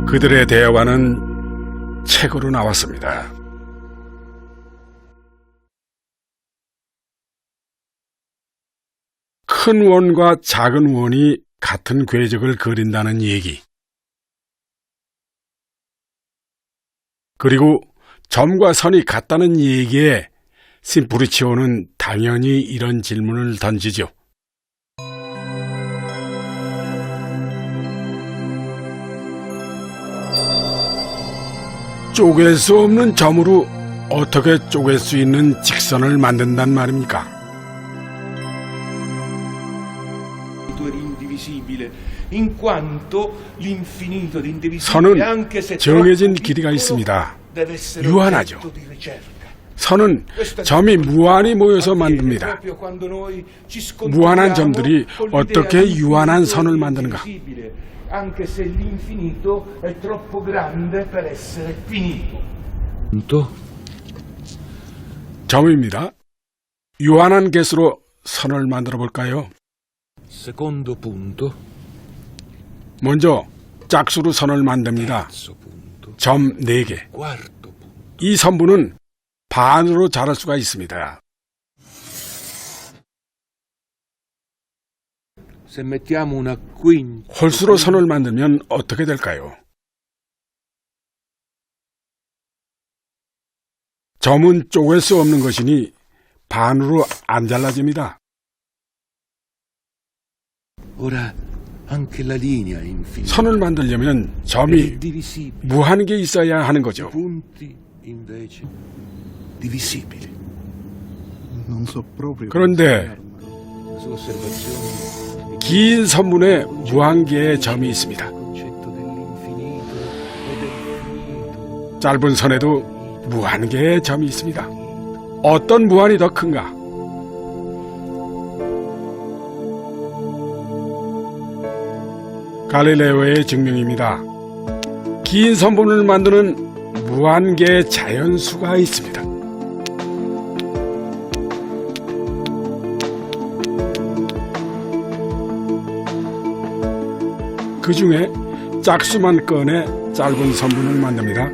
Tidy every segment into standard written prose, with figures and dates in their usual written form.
그들의 대화는 책으로 나왔습니다. 큰 원과 작은 원이 같은 궤적을 그린다는 얘기. 그리고 점과 선이 같다는 얘기에 심프리치오는 당연히 이런 질문을 던지죠. 쪼갤 수 없는 점으로 어떻게 쪼갤 수 있는 직선을 만든단 말입니까? 선은 정해진 길이가 있습니다. 유한하죠. 선은 점이 무한히 모여서 만듭니다. 무한한 점들이 어떻게 유한한 선을 만드는가? 점입니다. 유한한 개수로 선을 만들어 볼까요? 먼저 짝수로 선을 만듭니다. 점 4개. 이 선분은 반으로 자를 수가 있습니다. 홀수로 선을 만들면 어떻게 될까요? 점은 쪼갤 수 없는 것이니 반으로 안 잘라집니다. 선을 만들려면 점이 무한개 있어야 하는 거죠. 그런데 긴 선분에 무한개의 점이 있습니다. 짧은 선에도 무한개의 점이 있습니다. 어떤 무한이 더 큰가? 갈릴레오의 증명입니다. 긴 선분을 만드는 무한개의 자연수가 있습니다. 그 중에 짝수만 꺼내 짧은 선분을 만듭니다.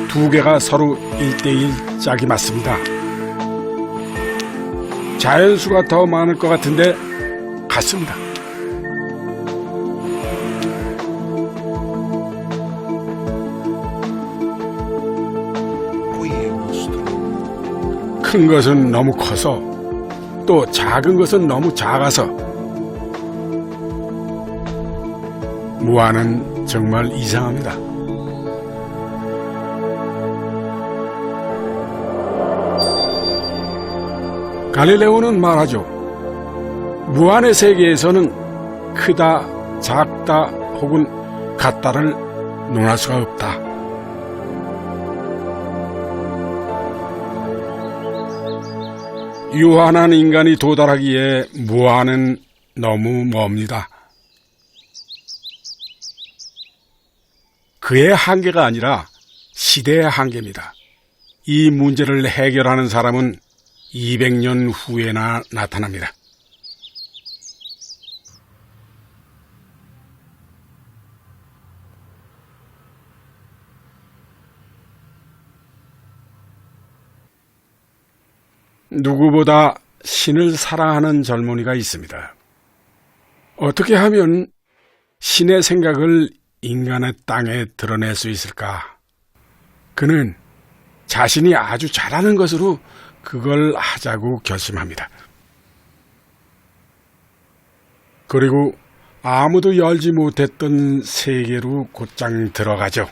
두 개가 서로 1대1 짝이 맞습니다. 자연수가 더 많을 것 같은데 같습니다. 큰 것은 너무 커서 또 작은 것은 너무 작아서 무한은 정말 이상합니다. 갈릴레오는 말하죠. 무한의 세계에서는 크다, 작다 혹은 같다를 논할 수가 없다. 유한한 인간이 도달하기에 무한은 너무 멉니다. 그의 한계가 아니라 시대의 한계입니다. 이 문제를 해결하는 사람은 200년 후에나 나타납니다. 누구보다 신을 사랑하는 젊은이가 있습니다. 어떻게 하면 신의 생각을 인간의 땅에 드러낼 수 있을까? 그는 자신이 아주 잘하는 것으로 그걸 하자고 결심합니다. 그리고 아무도 열지 못했던 세계로 곧장 들어가죠.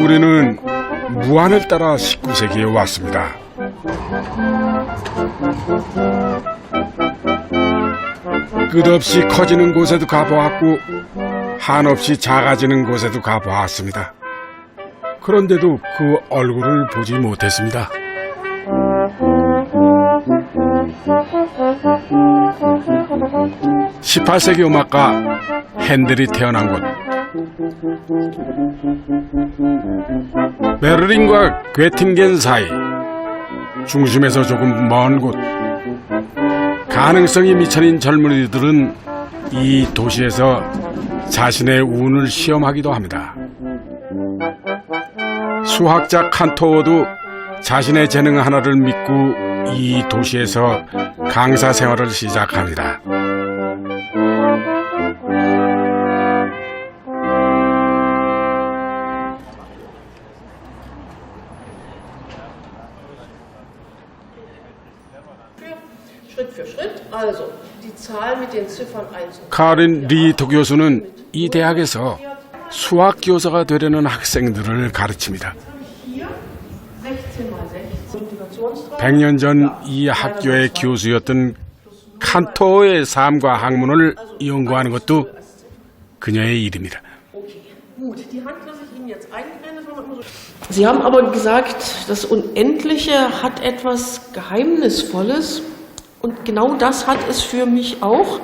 우리는 무한을 따라 19세기에 왔습니다. 끝없이 커지는 곳에도 가보았고 한없이 작아지는 곳에도 가보았습니다. 그런데도 그 얼굴을 보지 못했습니다. 18세기 음악가 핸델이 태어난 곳. 베를린과 괴팅겐 사이, 중심에서 조금 먼 곳. 가능성이 미천인 젊은이들은 이 도시에서 자신의 운을 시험하기도 합니다. 수학자 칸토어도 자신의 재능 하나를 믿고 이 도시에서 강사 생활을 시작합니다. 카린 리히터 교수는 이 대학에서 수학 교사가 되려는 학생들을 가르칩니다. 100년 전 이 학교의 교수였던 칸토어의 삶과 학문을 연구하는 것도 그녀의 일입니다. Sie haben aber gesagt, das Unendliche hat etwas Geheimnisvolles und genau das hat es für mich auch.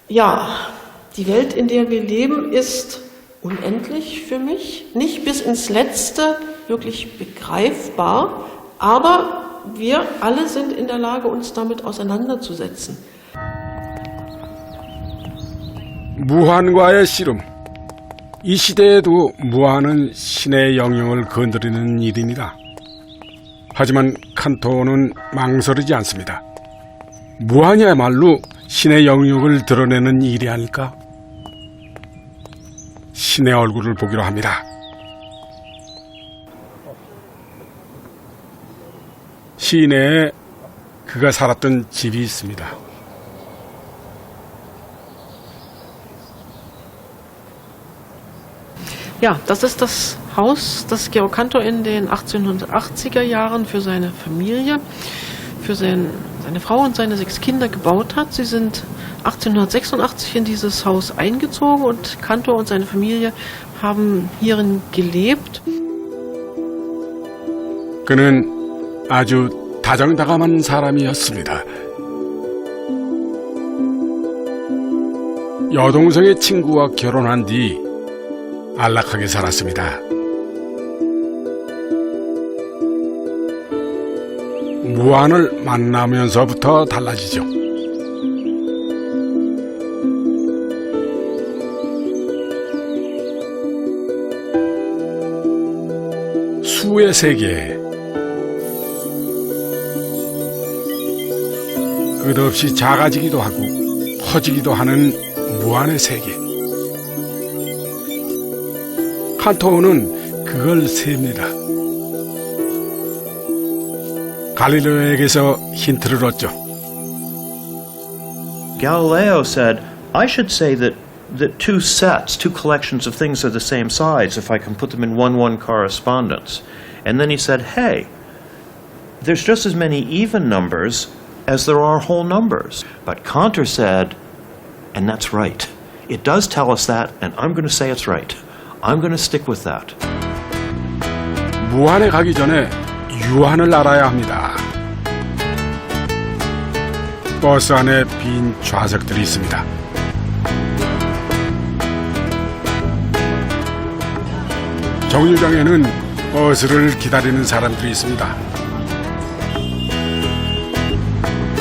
Ja, die Welt, in der wir leben, ist unendlich für mich, nicht bis ins Letzte wirklich begreifbar, aber wir alle sind in der Lage, uns damit auseinanderzusetzen. 무한과의 씨름. 이 시대에도 무한은 신의 영역을 건드리는 일입니다. 하지만 칸토어는 망설이지 않습니다. 무한이야말로 신의 영역을 드러내는 일이 아닐까? 신의 얼굴을 보기로 합니다. 시내에 그가 살았던 집이 있습니다. Ja, das ist das Haus, das Georg Cantor in den 1880er Jahren für seine Familie, für seine Frau und seine 6 Kinder gebaut hat. Sie sind 1886 in dieses Haus eingezogen und Cantor und seine Familie haben hierin gelebt. 그는 아주 다정다감한 사람이었습니다. 여동생의 친구와 결혼한 뒤 안락하게 살았습니다. 무한을 만나면서부터 달라지죠. 수의 세계, 끝없이 작아지기도 하고 커지기도 하는 무한의 세계. 칸토어는 그걸 셉니다. 갈릴레오에게서 힌트를 얻죠. Galileo said, I should say that two sets, two collections of things are the same size if I can put them in 1-1 correspondence. And then he said, hey, there's just as many even numbers as there are whole numbers. But Cantor said, and that's right. It does tell us that, and I'm going to say it's right. I'm going to stick with that. 무한에 가기 전에 유한을 알아야 합니다. 버스 안에 빈 좌석들이 있습니다. 정류장에는 버스를 기다리는 사람들이 있습니다.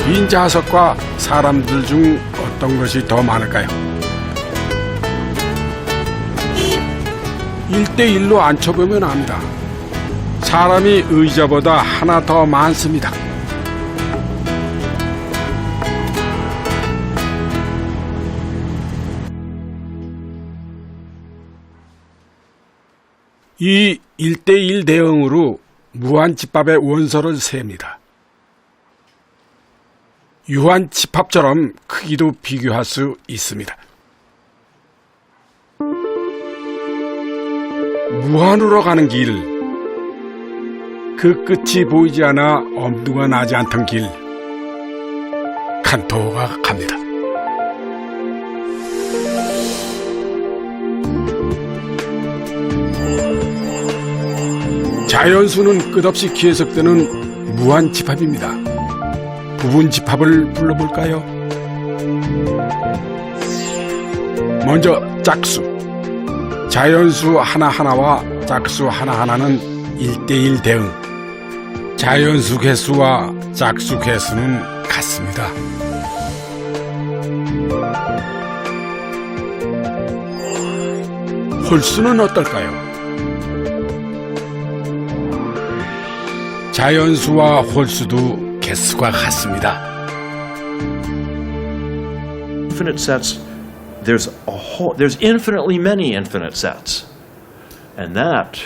빈 좌석과 사람들 중 어떤 것이 더 많을까요? 1대1로 앉혀보면 압니다. 사람이 의자보다 하나 더 많습니다. 이 1대1 대응으로 무한집합의 원소를 셉니다. 유한집합처럼 크기도 비교할 수 있습니다. 무한으로 가는 길, 그 끝이 보이지 않아 엄두가 나지 않던 길, 칸토어가 갑니다. 자연수는 끝없이 계속되는 무한집합입니다. 부분집합을 불러볼까요? 먼저 짝수. 자연수 하나하나와 짝수 하나하나는 1대1 대응. 자연수 개수와 짝수 개수는 같습니다. 홀수는 어떨까요? 자연수와 홀수도 개수가 같습니다. Infinite sets, there's infinitely many infinite sets. And that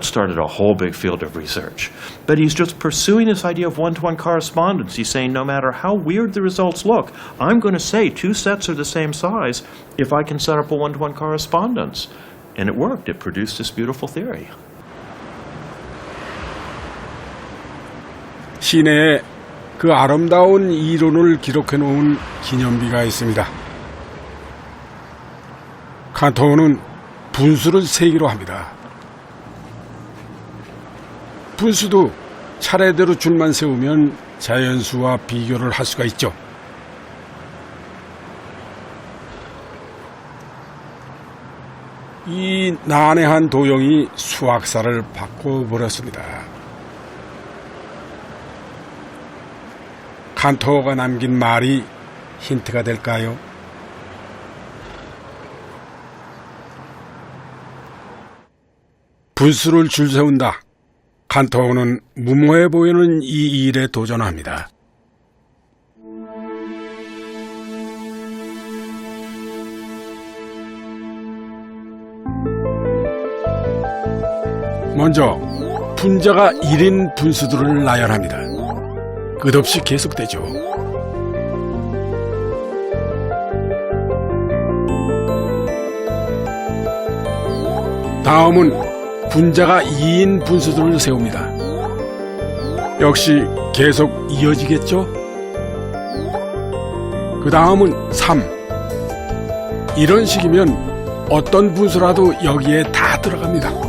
started a whole big field of research. But he's just pursuing this idea of one-to-one correspondence. He's saying no matter how weird the results look, I'm going to say two sets are the same size if I can set up a one-to-one correspondence. And it worked. It produced this beautiful theory. 시내에 그 아름다운 이론을 기록해 놓은 기념비가 있습니다. 칸토는 분수를 세기로 합니다. 분수도 차례대로 줄만 세우면 자연수와 비교를 할 수가 있죠. 이 난해한 도형이 수학사를 바꿔버렸습니다. 칸토가 남긴 말이 힌트가 될까요? 분수를 줄 세운다. 칸토는 무모해 보이는 이 일에 도전합니다. 먼저 분자가 1인 분수들을 나열합니다. 끝없이 계속되죠. 다음은 분자가 2인 분수들을 세웁니다. 역시 계속 이어지겠죠? 그 다음은 3. 이런 식이면 어떤 분수라도 여기에 다 들어갑니다.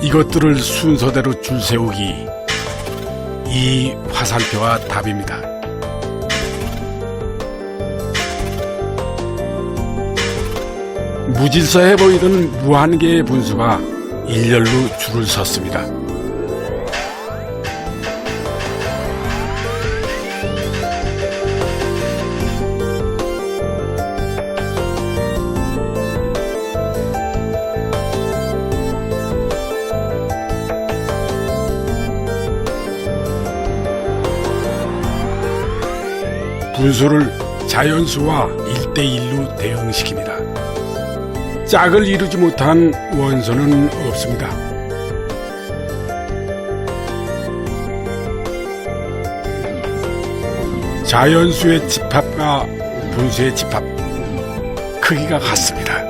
이것들을 순서대로 줄 세우기. 이 화살표가 답입니다. 무질서해 보이던 무한개의 분수가 일렬로 줄을 섰습니다. 분수를 자연수와 1대1로 대응시킵니다. 짝을 이루지 못한 원소는 없습니다. 자연수의 집합과 분수의 집합, 크기가 같습니다.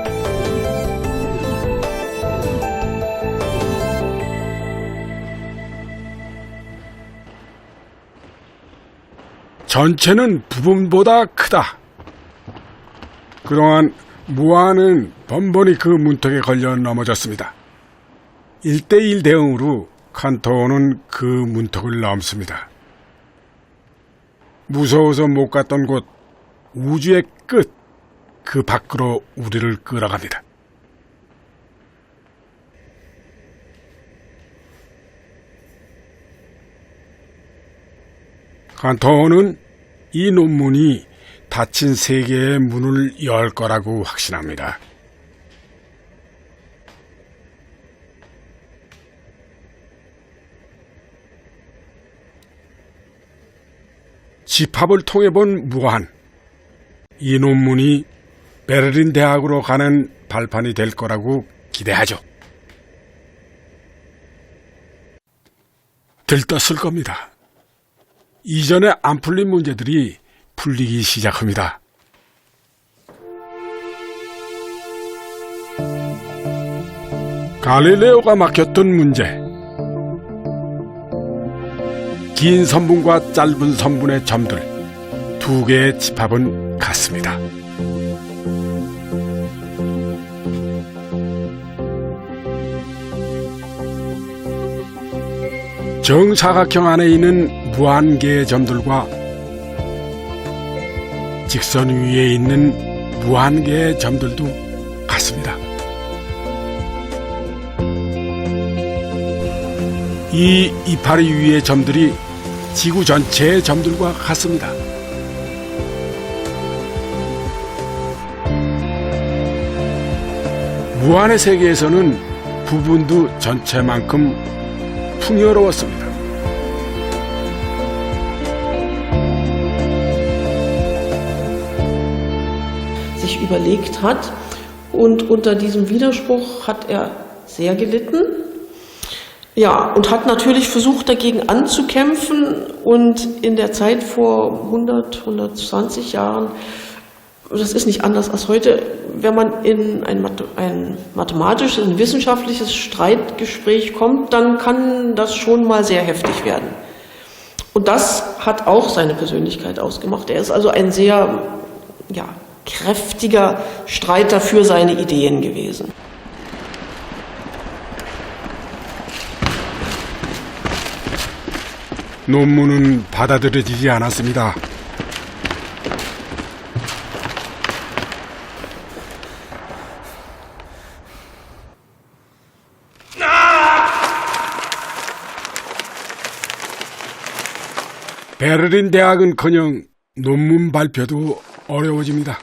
전체는 부분보다 크다. 그동안 무한은 번번이 그 문턱에 걸려 넘어졌습니다. 1대1 대응으로 칸토는 그 문턱을 넘습니다. 무서워서 못 갔던 곳, 우주의 끝, 그 밖으로 우리를 끌어갑니다. 칸토는 이 논문이 닫힌 세계의 문을 열 거라고 확신합니다. 집합을 통해 본 무한. 이 논문이 베를린 대학으로 가는 발판이 될 거라고 기대하죠. 들떴을 겁니다. 이전에 안 풀린 문제들이 풀리기 시작합니다. 갈릴레오가 막혔던 문제. 긴 선분과 짧은 선분의 점들, 두 개의 집합은 같습니다. 정사각형 안에 있는 무한개의 점들과 직선 위에 있는 무한계의 점들도 같습니다. 이 이파리 위의 점들이 지구 전체의 점들과 같습니다. 무한의 세계에서는 부분도 전체만큼 풍요로웠습니다. Sich überlegt hat und unter diesem Widerspruch hat er sehr gelitten. Ja, und hat natürlich versucht, dagegen anzukämpfen und in der Zeit vor 100, 120 Jahren, das ist nicht anders als heute, wenn man in ein mathematisches, ein wissenschaftliches Streitgespräch kommt, dann kann das schon mal sehr heftig werden. Und das hat auch seine Persönlichkeit ausgemacht. Er ist also ein sehr, kräftiger Streiter für seine Ideen gewesen. 논문은 받아들여지지 않았습니다. 베를린 대학은커녕 논문 발표도 어려워집니다.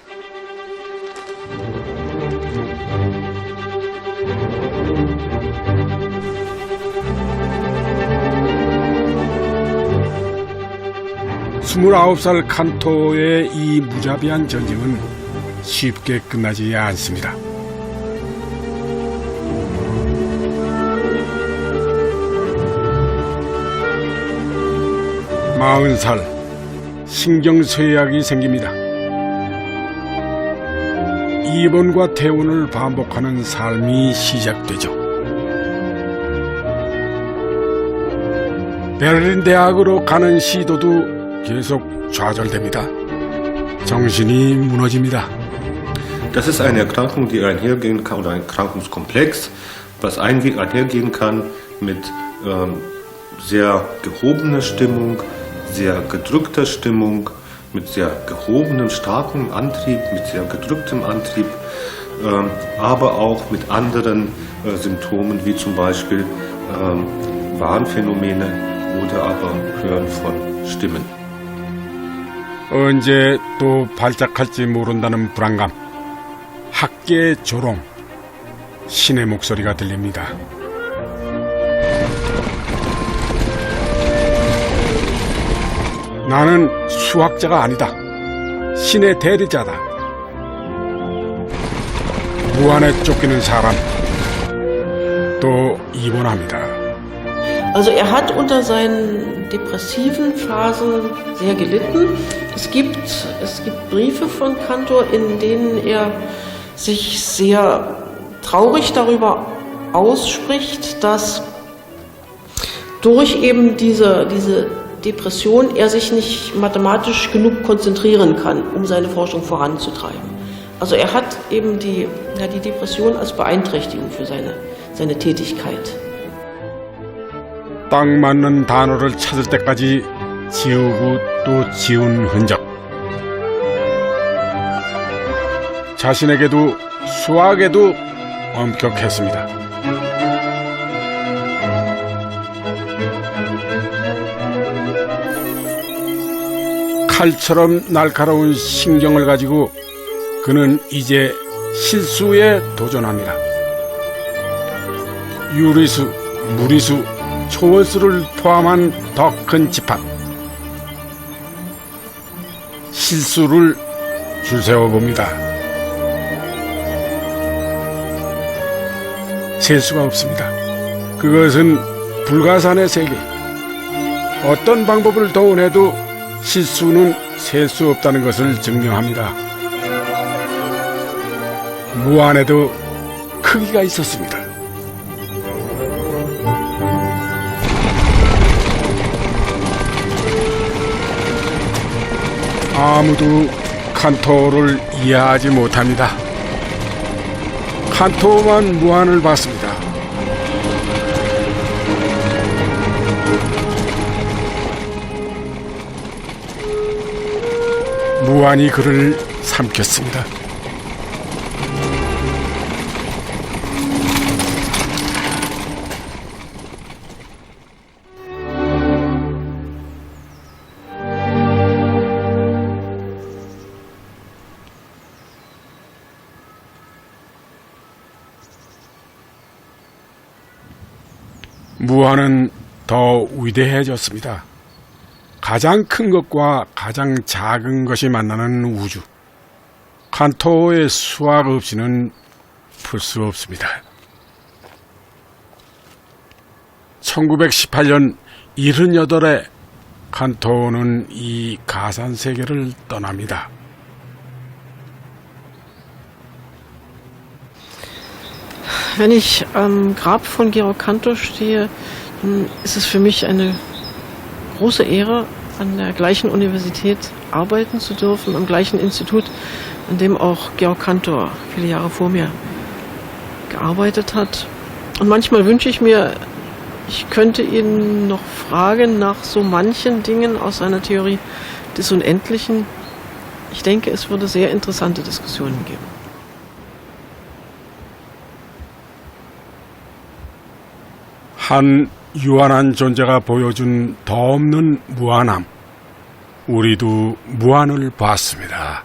(29살) 칸토의 이 무자비한 전쟁은 쉽게 끝나지 않습니다. (40살) 신경쇠약이 생깁니다. 입원과 퇴원을 반복하는 삶이 시작되죠. 베를린 대학으로 가는 시도도 계속 좌절됩니다. 정신이 무너집니다. Das ist eine Erkrankung, die einhergehen kann, oder ein Erkrankungskomplex, was einhergehen kann mit sehr gehobener Stimmung, sehr gedrückter Stimmung, mit sehr gehobenem, starkem Antrieb, mit sehr gedrücktem Antrieb, aber auch mit anderen Symptomen, wie zum Beispiel Wahnphänomene oder aber Hören von Stimmen. 언제 또 발작할지 모른다는 불안감, 학계의 조롱, 신의 목소리가 들립니다. 나는 수학자가 아니다. 신의 대리자다. 무한에 쫓기는 사람, 또 입원합니다. Also er hat unter seinen depressiven Phasen sehr gelitten. Es gibt Briefe von Cantor, in denen er sich sehr traurig darüber ausspricht, dass durch eben diese Depression er sich nicht mathematisch genug konzentrieren kann, um seine Forschung voranzutreiben. Also er hat eben die Depression als Beeinträchtigung für seine Tätigkeit. 딱 맞는 단어를 찾을 때까지 지우고 또 지운 흔적. 자신에게도 수학에도 엄격했습니다. 칼처럼 날카로운 신경을 가지고 그는 이제 실수에 도전합니다. 유리수, 무리수, 초월수를 포함한 더 큰 집합. 실수를 줄세워 봅니다. 셀 수가 없습니다. 그것은 불가산의 세계. 어떤 방법을 동원해도 실수는 셀 수 없다는 것을 증명합니다. 무한에도 크기가 있었습니다. 아무도 칸토를 이해하지 못합니다. 칸토만 무한을 봤습니다. 무한히 그를 삼켰습니다. 무한은 더 위대해졌습니다. 가장 큰 것과 가장 작은 것이 만나는 우주. 칸토의 수학 없이는 풀 수 없습니다. 1918년 78에 칸토는 이 가상세계를 떠납니다. Wenn ich am Grab von Georg Cantor stehe, dann ist es für mich eine große Ehre, an der gleichen Universität arbeiten zu dürfen, am gleichen Institut, an dem auch Georg Cantor viele Jahre vor mir gearbeitet hat. Und manchmal wünsche ich mir, ich könnte ihn noch fragen nach so manchen Dingen aus seiner Theorie des Unendlichen. Ich denke, es würde sehr interessante Diskussionen geben. 한 유한한 존재가 보여준 더 없는 무한함. 우리도 무한을 봤습니다.